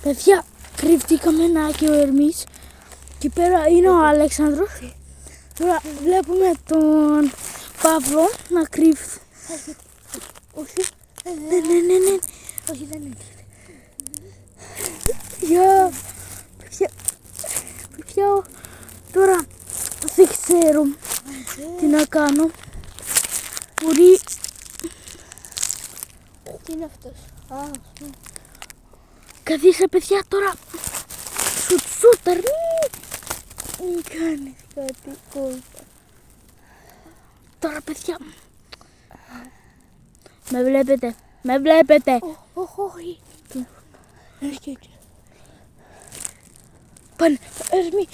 Παιδιά, κρυφτήκαμε ένα και ο Ερμής. Εκεί πέρα είναι ο Αλέξανδρος. Τώρα βλέπουμε τον Παύλο να κρύφτει. Όχι. Ναι. Όχι, δεν είναι. Γεια. Παιδιά, τώρα δεν ξέρω τι να κάνω. Μπορεί... Τι είναι αυτός? Καθίστε παιδιά τώρα. Σουτ, Ερμή. Μην κάνεις κάτι κόλπα. Τώρα παιδιά. Με βλέπετε. Όχι. Πάνε, Ερμή.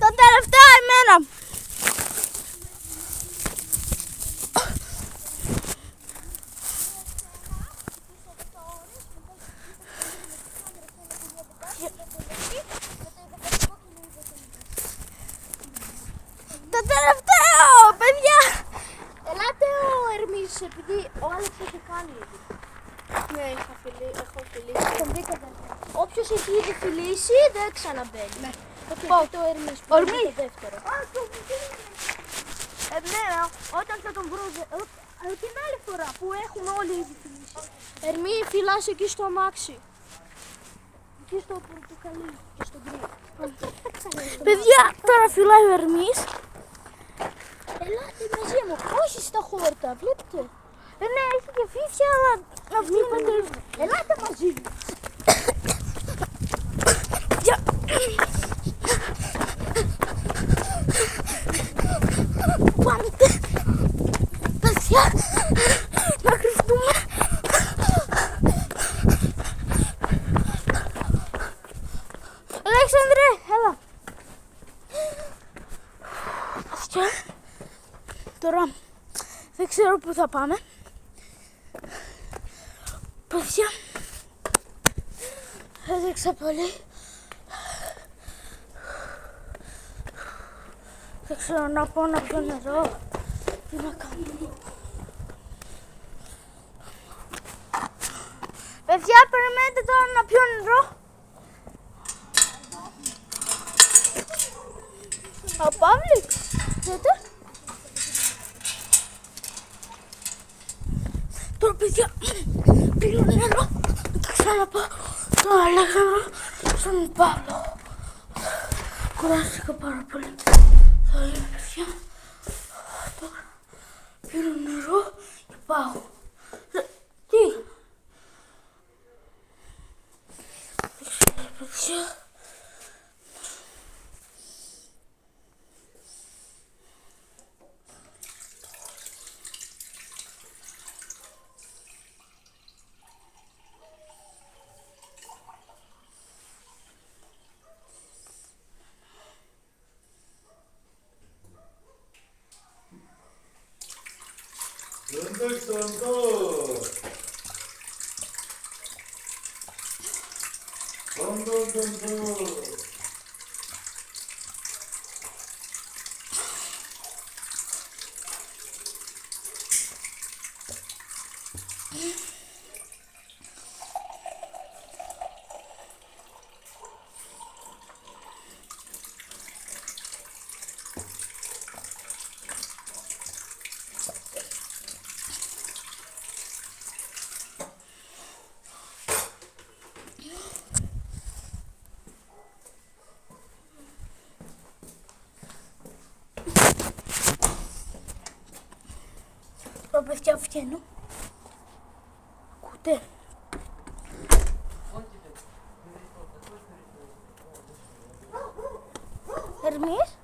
Το τελευταίο εμένα. Το τελευταίο, παιδιά. Ελάτε ο Ερμής, επειδή ο Άλεξ έχει κάνει ήδη. Ναι, έχω φιλήσει. Όποιος έχει ήδη φιλήσει δεν ξαναμπαίνει. Ναι. Πάω το Ερμής, που είναι το δεύτερο. Ναι, όταν θα τον βρω την άλλη φορά που έχουμε όλοι ήδη φιλήσει. Ερμή, φυλάς εκεί στο αμάξι. Εκεί στο πορτοκαλί και στο γκρι. Παιδιά, τώρα φυλάει ο Ερμής. Ελάτε μαζί μου, όχι στα χόρτα, βλέπετε. Ναι, έχει και φύσια, αλλά να βγείτε. Ελάτε μαζί μου. Πάρτε, παιδιά, να κρυφτούμε. Αλέξανδρε, έλα. Παιδιά, τώρα δεν ξέρω πού θα πάμε. Παιδιά, έδειξα πολύ. Δεν ξέρω να πω να πιω νερό. Τι να κάνω. Παιδιά, περιμένετε τώρα να πιω νερό. Παύλη, γιατί. Τώρα παιδιά, πίνω νερό. Θα ξαναπάω στον Αλέξανδρο, στον Παύλο. Κουράστηκα πάρα πολύ. Θα είναι παιδιά. Τώρα πίνω νερό και πάω. Τι. Παιδιά. Τώρα παιδιά βγαίνω. Ακούτε. Ερμής.